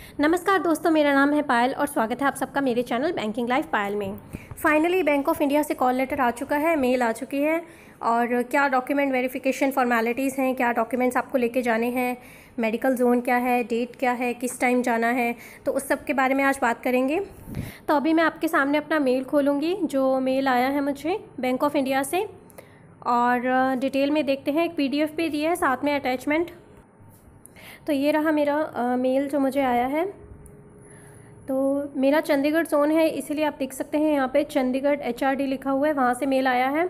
नमस्कार दोस्तों, मेरा नाम है पायल और स्वागत है आप सबका मेरे चैनल बैंकिंग लाइफ पायल में। फाइनली बैंक ऑफ इंडिया से कॉल लेटर आ चुका है, मेल आ चुकी है। और क्या डॉक्यूमेंट वेरिफिकेशन फॉर्मेलिटीज़ हैं, क्या डॉक्यूमेंट्स आपको लेके जाने हैं, मेडिकल जोन क्या है, डेट क्या है, किस टाइम जाना है, तो उस सब के बारे में आज बात करेंगे। तो अभी मैं आपके सामने अपना मेल खोलूँगी, जो मेल आया है मुझे बैंक ऑफ इंडिया से, और डिटेल में देखते हैं। एक PDF भी दिया है साथ में अटैचमेंट। तो ये रहा मेरा मेल जो मुझे आया है। तो मेरा चंडीगढ़ जोन है, इसीलिए आप देख सकते हैं यहाँ पे चंडीगढ़ HRD लिखा हुआ है, वहाँ से मेल आया है।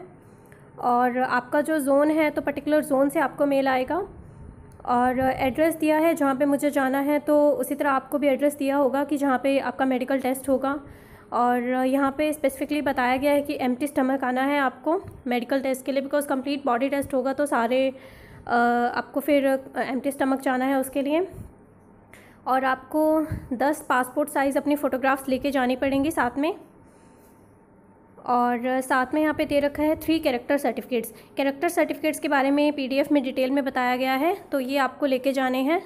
और आपका जो ज़ोन है तो पर्टिकुलर ज़ोन से आपको मेल आएगा। और एड्रेस दिया है जहाँ पे मुझे जाना है, तो उसी तरह आपको भी एड्रेस दिया होगा कि जहाँ पे आपका मेडिकल टेस्ट होगा। और यहाँ पे स्पेसिफिकली बताया गया है कि एम्प्टी स्टमक आना है आपको मेडिकल टेस्ट के लिए, बिकॉज़ कंप्लीट बॉडी टेस्ट होगा तो सारे आपको फिर एम्प्टी स्टमक जाना है उसके लिए। और आपको 10 पासपोर्ट साइज़ अपनी फ़ोटोग्राफ्स लेके जानी पड़ेंगी साथ में। और साथ में यहाँ पे दे रखा है 3 कैरेक्टर सर्टिफिकेट्स। कैरेक्टर सर्टिफिकेट्स के बारे में PDF में डिटेल में बताया गया है, तो ये आपको लेके जाने हैं।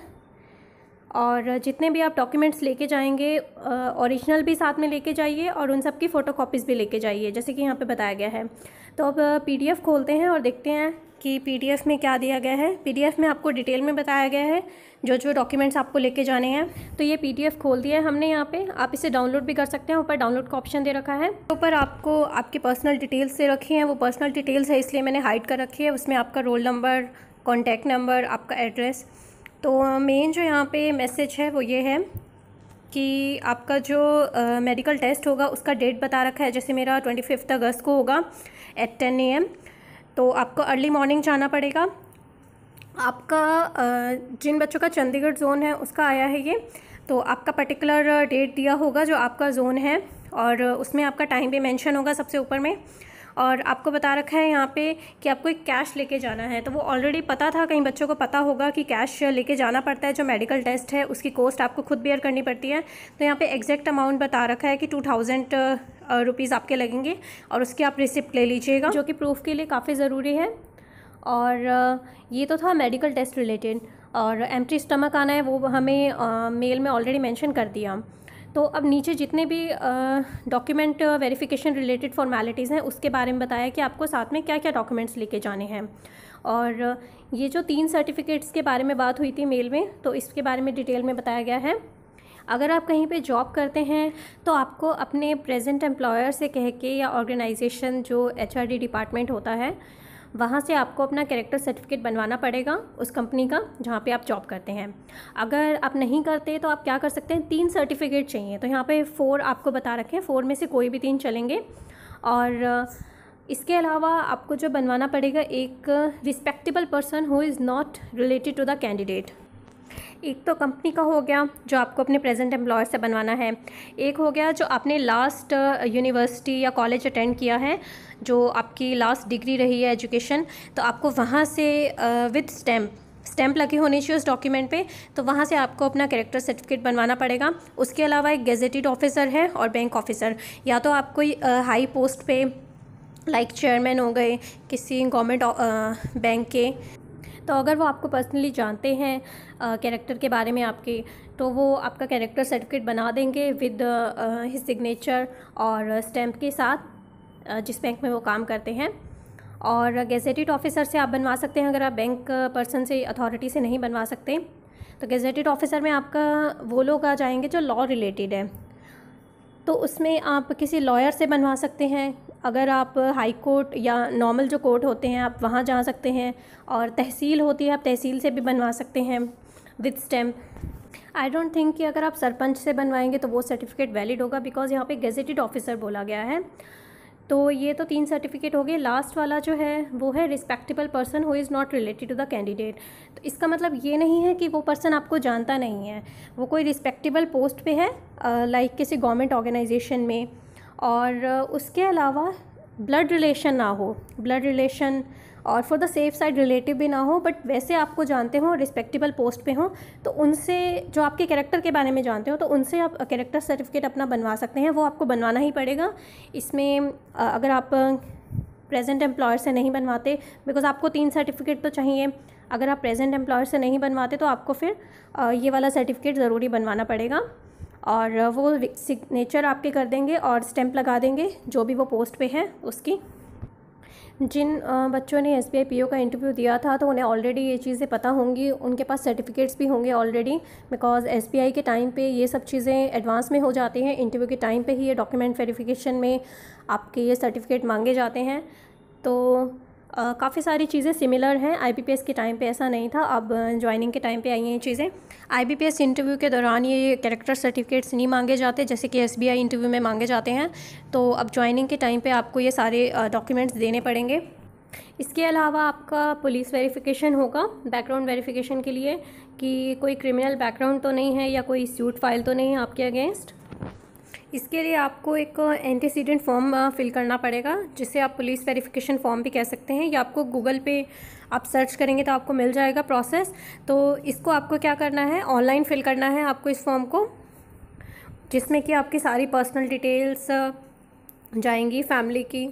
और जितने भी आप डॉक्यूमेंट्स लेके जाएंगे ओरिजिनल भी साथ में लेके जाइए और उन सब की फ़ोटोकॉपीज़ भी लेके जाइए, जैसे कि यहाँ पे बताया गया है। तो अब PDF खोलते हैं और देखते हैं कि PDF में क्या दिया गया है। PDF में आपको डिटेल में बताया गया है जो जो डॉक्यूमेंट्स आपको लेके जाने हैं। तो ये PDF खोल दिया है हमने यहाँ पे, आप इसे डाउनलोड भी कर सकते हैं। ऊपर डाउनलोड का ऑप्शन दे रखा है। ऊपर आपको आपकी पर्सनल डिटेल्स दे रखी हैं, वो पर्सनल डिटेल्स है इसलिए मैंने हाइड कर रखी है। उसमें आपका रोल नंबर, कॉन्टैक्ट नंबर, आपका एड्रेस। तो मेन जो यहाँ पे मैसेज है वो ये है कि आपका जो मेडिकल टेस्ट होगा उसका डेट बता रखा है। जैसे मेरा 25 अगस्त को होगा एट 10 AM, तो आपको अर्ली मॉर्निंग जाना पड़ेगा। आपका जिन बच्चों का चंडीगढ़ जोन है उसका आया है ये, तो आपका पर्टिकुलर डेट दिया होगा जो आपका जोन है, और उसमें आपका टाइम भी मेंशन होगा सबसे ऊपर में। और आपको बता रखा है यहाँ पे कि आपको एक कैश लेके जाना है। तो वो ऑलरेडी पता था, कई बच्चों को पता होगा कि कैश लेके जाना पड़ता है। जो मेडिकल टेस्ट है उसकी कॉस्ट आपको खुद बेयर करनी पड़ती है। तो यहाँ पे एग्जैक्ट अमाउंट बता रखा है कि 2000 रुपीज़ आपके लगेंगे, और उसकी आप रिसिप्ट ले लीजिएगा, जो कि प्रूफ के लिए काफ़ी ज़रूरी है। और ये तो था मेडिकल टेस्ट रिलेटेड। और एम्प्टी स्टमक आना है वो हमें मेल में ऑलरेडी मेंशन कर दिया। तो अब नीचे जितने भी डॉक्यूमेंट वेरिफिकेशन रिलेटेड फॉर्मेलिटीज़ हैं उसके बारे में बताया कि आपको साथ में क्या क्या डॉक्यूमेंट्स लेके जाने हैं। और ये जो 3 सर्टिफिकेट्स के बारे में बात हुई थी मेल में, तो इसके बारे में डिटेल में बताया गया है। अगर आप कहीं पे जॉब करते हैं तो आपको अपने प्रेजेंट एम्प्लॉयर से कह के, या ऑर्गेनाइजेशन जो HRD डिपार्टमेंट होता है वहाँ से आपको अपना कैरेक्टर सर्टिफिकेट बनवाना पड़ेगा उस कंपनी का जहाँ पे आप जॉब करते हैं। अगर आप नहीं करते तो आप क्या कर सकते हैं, 3 सर्टिफिकेट चाहिए। तो यहाँ पे 4 आपको बता रखे हैं, 4 में से कोई भी 3 चलेंगे। और इसके अलावा आपको जो बनवाना पड़ेगा, एक respectable person who is not related to the candidate. एक तो कंपनी का हो गया जो आपको अपने प्रेजेंट एम्प्लॉयर से बनवाना है। एक हो गया जो आपने लास्ट यूनिवर्सिटी या कॉलेज अटेंड किया है, जो आपकी लास्ट डिग्री रही है एजुकेशन, तो आपको वहाँ से विद स्टैम्प लगी होनी चाहिए उस डॉक्यूमेंट पे, तो वहाँ से आपको अपना कैरेक्टर सर्टिफिकेट बनवाना पड़ेगा। उसके अलावा एक गेजेटेड ऑफिसर है और बैंक ऑफिसर, या तो आप कोई हाई पोस्ट पे लाइक चेयरमैन हो गए किसी गवर्नमेंट बैंक के, तो अगर वो आपको पर्सनली जानते हैं कैरेक्टर के बारे में आपके, तो वो आपका कैरेक्टर सर्टिफिकेट बना देंगे विद हिज सिग्नेचर और स्टैम्प के साथ, जिस बैंक में वो काम करते हैं। और गेजेटेड ऑफिसर से आप बनवा सकते हैं अगर आप बैंक पर्सन से, अथॉरिटी से नहीं बनवा सकते। तो गेजेटेड ऑफिसर में आपका वो लोग आ जाएंगे जो लॉ रिलेटेड है, तो उसमें आप किसी लॉयर से बनवा सकते हैं। अगर आप हाई कोर्ट या नॉर्मल जो कोर्ट होते हैं आप वहाँ जा सकते हैं। और तहसील होती है, आप तहसील से भी बनवा सकते हैं with stamp. I don't think कि अगर आप सरपंच से बनवाएंगे तो वो सर्टिफिकेट वैलिड होगा, बिकॉज़ यहाँ पे गेजेटेड ऑफिसर बोला गया है। तो ये तो 3 सर्टिफिकेट हो गए। लास्ट वाला जो है वो है respectable person who is not related to the candidate. तो इसका मतलब ये नहीं है कि वो पर्सन आपको जानता नहीं है, वो कोई रिस्पेक्टेबल पोस्ट पे है, लाइक किसी गवर्नमेंट ऑर्गेनाइजेशन में। और उसके अलावा ब्लड रिलेशन ना हो, ब्लड रिलेशन और for the safe side relative भी ना हो, बट वैसे आपको जानते हो, रिस्पेक्टेबल पोस्ट पे हो, तो उनसे, जो आपके कैरेक्टर के बारे में जानते हो, तो उनसे आप कैरेक्टर सर्टिफिकेट अपना बनवा सकते हैं। वो आपको बनवाना ही पड़ेगा। इसमें अगर आप प्रेजेंट एम्प्लॉयर से नहीं बनवाते, बिकॉज आपको 3 सर्टिफिकेट तो चाहिए। अगर आप प्रेजेंट एम्प्लॉयर से नहीं बनवाते तो आपको फिर ये वाला सर्टिफिकेट ज़रूरी बनवाना पड़ेगा, और वो सिग्नेचर आपके कर देंगे और स्टैंप लगा देंगे जो भी वो पोस्ट पे है उसकी। जिन बच्चों ने SBI PO का इंटरव्यू दिया था तो उन्हें ऑलरेडी ये चीज़ें पता होंगी, उनके पास सर्टिफिकेट्स भी होंगे ऑलरेडी, बिकॉज SBI के टाइम पे ये सब चीज़ें एडवांस में हो जाती हैं। इंटरव्यू के टाइम पे ही ये डॉक्यूमेंट वेरिफिकेशन में आपके ये सर्टिफिकेट मांगे जाते हैं। तो काफ़ी सारी चीज़ें सिमिलर हैं। IBPS के टाइम पे ऐसा नहीं था, अब ज्वाइनिंग के टाइम पे आई हैं ये चीज़ें। IBPS इंटरव्यू के दौरान ये कैरेक्टर सर्टिफिकेट्स नहीं मांगे जाते जैसे कि SBI इंटरव्यू में मांगे जाते हैं। तो अब ज्वाइनिंग के टाइम पे आपको ये सारे डॉक्यूमेंट्स देने पड़ेंगे। इसके अलावा आपका पुलिस वेरिफिकेशन होगा बैकग्राउंड वेरिफिकेशन के लिए, कि कोई क्रिमिनल बैकग्राउंड तो नहीं है या कोई सूट फाइल तो नहीं है आपके अगेंस्ट। इसके लिए आपको एक एंटीसीडेंट फॉर्म फिल करना पड़ेगा, जिसे आप पुलिस वेरिफिकेशन फॉर्म भी कह सकते हैं, या आपको गूगल पे आप सर्च करेंगे तो आपको मिल जाएगा प्रोसेस। तो इसको आपको क्या करना है, ऑनलाइन फिल करना है आपको इस फॉर्म को, जिसमें कि आपकी सारी पर्सनल डिटेल्स जाएंगी फैमिली की।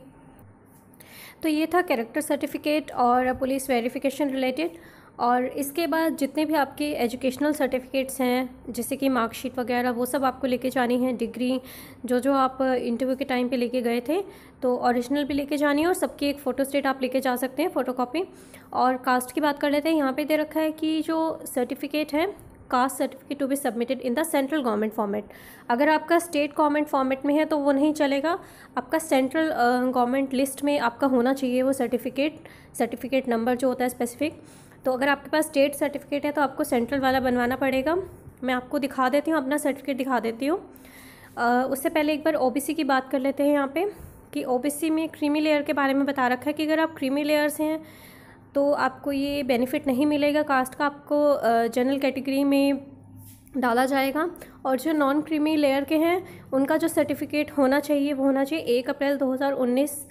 तो ये था कैरेक्टर सर्टिफिकेट और पुलिस वेरिफिकेशन रिलेटेड। और इसके बाद जितने भी आपके एजुकेशनल सर्टिफिकेट्स हैं जैसे कि मार्कशीट वगैरह, वो सब आपको लेके जानी है। डिग्री जो आप इंटरव्यू के टाइम पे लेके गए थे तो ओरिजिनल भी लेके जानी है, और सबकी एक फ़ोटो स्टेट आप लेके जा सकते हैं, फ़ोटोकॉपी। और कास्ट की बात कर लेते हैं। यहाँ पे दे रखा है कि जो सर्टिफिकेट है, caste certificate to be submitted in the central government format. अगर आपका स्टेट गवर्नमेंट फॉर्मेट में है तो वो नहीं चलेगा, आपका सेंट्रल गवर्नमेंट लिस्ट में आपका होना चाहिए वो सर्टिफिकेट नंबर जो होता है स्पेसिफिक। तो अगर आपके पास स्टेट सर्टिफिकेट है तो आपको सेंट्रल वाला बनवाना पड़ेगा। मैं आपको दिखा देती हूँ, अपना सर्टिफिकेट दिखा देती हूँ। उससे पहले एक बार OBC की बात कर लेते हैं यहाँ पे, कि OBC में क्रीमी लेयर के बारे में बता रखा है कि अगर आप क्रीमी लेयर से हैं तो आपको ये बेनिफिट नहीं मिलेगा कास्ट का, आपको जनरल कैटेगरी में डाला जाएगा। और जो नॉन क्रीमी लेयर के हैं उनका जो सर्टिफिकेट होना चाहिए वो होना चाहिए 1 अप्रैल 2019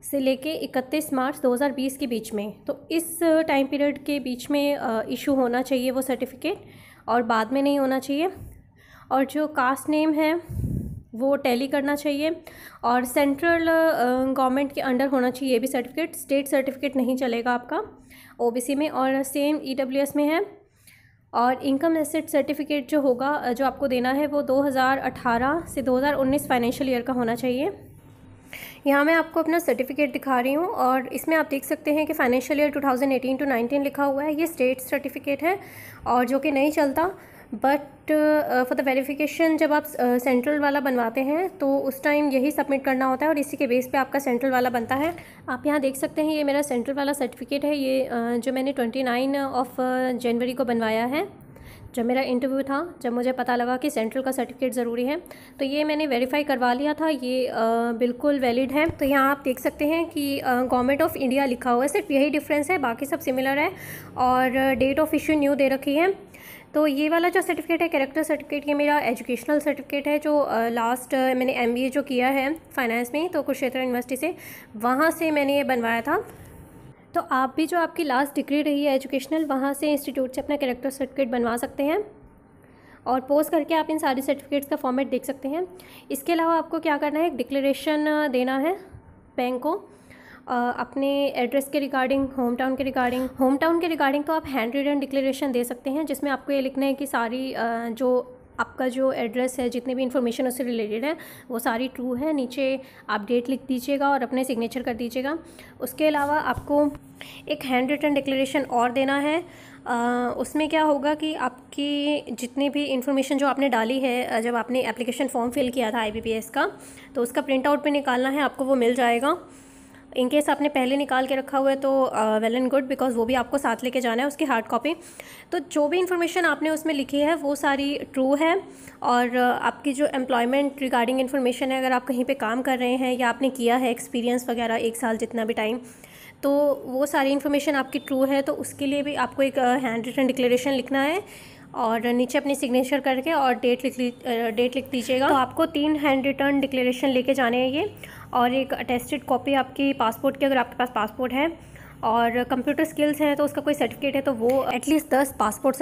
से लेके 31 मार्च 2020 के बीच में। तो इस टाइम पीरियड के बीच में इशू होना चाहिए वो सर्टिफिकेट, और बाद में नहीं होना चाहिए। और जो कास्ट नेम है वो टैली करना चाहिए, और सेंट्रल गवर्नमेंट के अंडर होना चाहिए ये भी सर्टिफिकेट। स्टेट सर्टिफिकेट नहीं चलेगा आपका OBC में। और सेम EWS में है। और इनकम एसेट सर्टिफिकेट जो होगा, जो आपको देना है, वो 2018 से 2019 फाइनेंशियल ईयर का होना चाहिए। यहाँ मैं आपको अपना सर्टिफिकेट दिखा रही हूँ, और इसमें आप देख सकते हैं कि फाइनेंशियल ईयर 2018 to 19 लिखा हुआ है। ये स्टेट सर्टिफिकेट है और जो कि नहीं चलता, बट फॉर द वेरिफिकेशन जब आप सेंट्रल वाला बनवाते हैं तो उस टाइम यही सबमिट करना होता है, और इसी के बेस पे आपका सेंट्रल वाला बनता है। आप यहाँ देख सकते हैं ये मेरा सेंट्रल वाला सर्टिफिकेट है। ये जो मैंने 29 जनवरी को बनवाया है, जब मेरा इंटरव्यू था, जब मुझे पता लगा कि सेंट्रल का सर्टिफिकेट ज़रूरी है, तो ये मैंने वेरीफाई करवा लिया था। ये बिल्कुल वैलिड है। तो यहाँ आप देख सकते हैं कि गवर्नमेंट ऑफ इंडिया लिखा हुआ है, सिर्फ यही डिफरेंस है, बाकी सब सिमिलर है। और डेट ऑफ इशू न्यू दे रखी है। तो ये वाला जो सर्टिफिकेट है, कैरेक्टर सर्टिफिकेट, ये मेरा एजुकेशनल सर्टिफिकेट है, जो लास्ट मैंने MBA जो किया है फाइनेंस में, तो कुरुक्षेत्र यूनिवर्सिटी से, वहाँ से मैंने ये बनवाया था। तो आप भी जो आपकी लास्ट डिग्री रही है एजुकेशनल, वहाँ से इंस्टीट्यूट से अपना कैरेक्टर सर्टिफिकेट बनवा सकते हैं, और पोस्ट करके आप इन सारे सर्टिफिकेट्स का फॉर्मेट देख सकते हैं। इसके अलावा आपको क्या करना है, एक डिक्लेरेशन देना है बैंक को अपने एड्रेस के रिगार्डिंग, होम टाउन के रिगार्डिंग तो आप हैंड रिटन डिक्लेरेशन दे सकते हैं, जिसमें आपको ये लिखना है कि सारी जो आपका जो एड्रेस है, जितनी भी इन्फॉर्मेशन उससे रिलेटेड है, वो सारी ट्रू है। नीचे आप डेट लिख दीजिएगा और अपने सिग्नेचर कर दीजिएगा। उसके अलावा आपको एक हैंड रिटन डिक्लेरेशन और देना है। उसमें क्या होगा कि आपकी जितनी भी इन्फॉर्मेशन जो आपने डाली है, जब आपने एप्लीकेशन फॉर्म फिल किया था IBPS का, तो उसका प्रिंट आउट भी निकालना है, आपको वो मिल जाएगा। इनकेस आपने पहले निकाल के रखा हुआ है तो वेल एंड गुड, बिकॉज वो भी आपको साथ लेके जाना है, उसकी हार्ड कॉपी। तो जो भी इन्फॉर्मेशन आपने उसमें लिखी है वो सारी ट्रू है। और आपकी जो एम्प्लॉयमेंट रिगार्डिंग इन्फॉर्मेशन है, अगर आप कहीं पे काम कर रहे हैं या आपने किया है एक्सपीरियंस वगैरह 1 साल जितना भी टाइम, तो वो सारी इन्फॉर्मेशन आपकी ट्रू है। तो उसके लिए भी आपको एक हैंड रिटन डिक्लेरेशन लिखना है, और नीचे अपनी सिग्नेचर करके और डेट लिख दीजिएगा। तो आपको 3 हैंड रिटन डिक्लेरेशन लेके जाने हैं ये, और एक अटेस्टेड कॉपी आपकी पासपोर्ट की, अगर आपके पास पासपोर्ट है, और कंप्यूटर स्किल्स हैं तो उसका कोई सर्टिफिकेट है तो वो एटलीस्ट 10 पासपोर्ट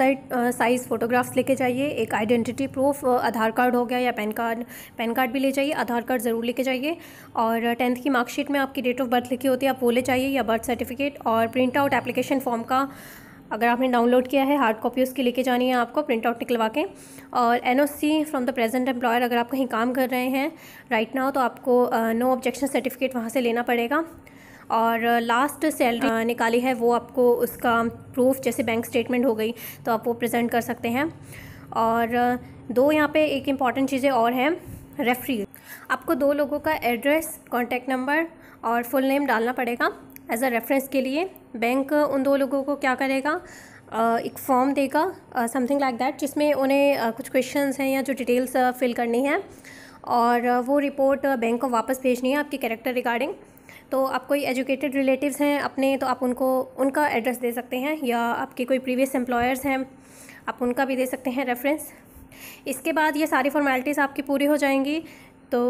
साइज़ फ़ोटोग्राफ्स लेके जाइए। एक आइडेंटिटी प्रूफ, आधार कार्ड हो गया या पैन कार्ड भी ले जाइए, आधार कार्ड ज़रूर लेके जाइए। और 10th की मार्कशीट में आपकी डेट ऑफ बर्थ लिखी होती है, आप वो ले जाइए, या बर्थ सर्टिफिकेट। और प्रिंट आउट एप्लीकेशन फॉर्म का अगर आपने डाउनलोड किया है, हार्ड कॉपी उसकी लेके जानी है आपको, प्रिंट आउट निकलवा के। और NOC from the present employer, अगर आप कहीं काम कर रहे हैं राइट नाउ तो आपको नो ऑब्जेक्शन सर्टिफिकेट वहाँ से लेना पड़ेगा। और लास्ट सैलरी निकाली है वो आपको उसका प्रूफ, जैसे बैंक स्टेटमेंट हो गई, तो आप वो प्रेजेंट कर सकते हैं। और दो यहाँ पे एक इम्पॉर्टेंट चीज़ें और हैं, रेफरी। आपको 2 लोगों का एड्रेस, कॉन्टैक्ट नंबर और फुल नेम डालना पड़ेगा एज अ रेफरेंस के लिए। बैंक उन 2 लोगों को क्या करेगा, एक फॉर्म देगा समथिंग लाइक दैट, जिसमें उन्हें कुछ क्वेश्चंस हैं या जो डिटेल्स फिल करनी है, और वो रिपोर्ट बैंक को वापस भेजनी है आपकी कैरेक्टर रिगार्डिंग। तो आप कोई एजुकेटेड रिलेटिव्स हैं अपने, तो आप उनको उनका एड्रेस दे सकते हैं, या आपके कोई प्रीवियस एम्प्लॉयर्स हैं आप उनका भी दे सकते हैं रेफरेंस। इसके बाद ये सारी फॉर्मेलिटीज़ आपकी पूरी हो जाएंगी। तो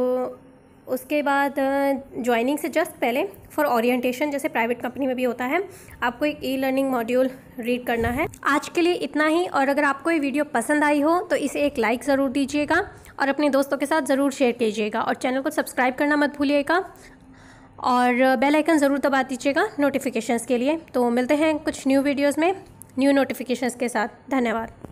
उसके बाद ज्वाइनिंग से जस्ट पहले फॉर ओरिएंटेशन, जैसे प्राइवेट कंपनी में भी होता है, आपको एक ई-लर्निंग मॉड्यूल रीड करना है। आज के लिए इतना ही, और अगर आपको ये वीडियो पसंद आई हो तो इसे एक लाइक ज़रूर दीजिएगा और अपने दोस्तों के साथ ज़रूर शेयर कीजिएगा, और चैनल को सब्सक्राइब करना मत भूलिएगा, और बेल आइकन ज़रूर दबा दीजिएगा नोटिफिकेशंस के लिए। तो मिलते हैं कुछ न्यू वीडियोज़ में न्यू नोटिफिकेशंस के साथ। धन्यवाद।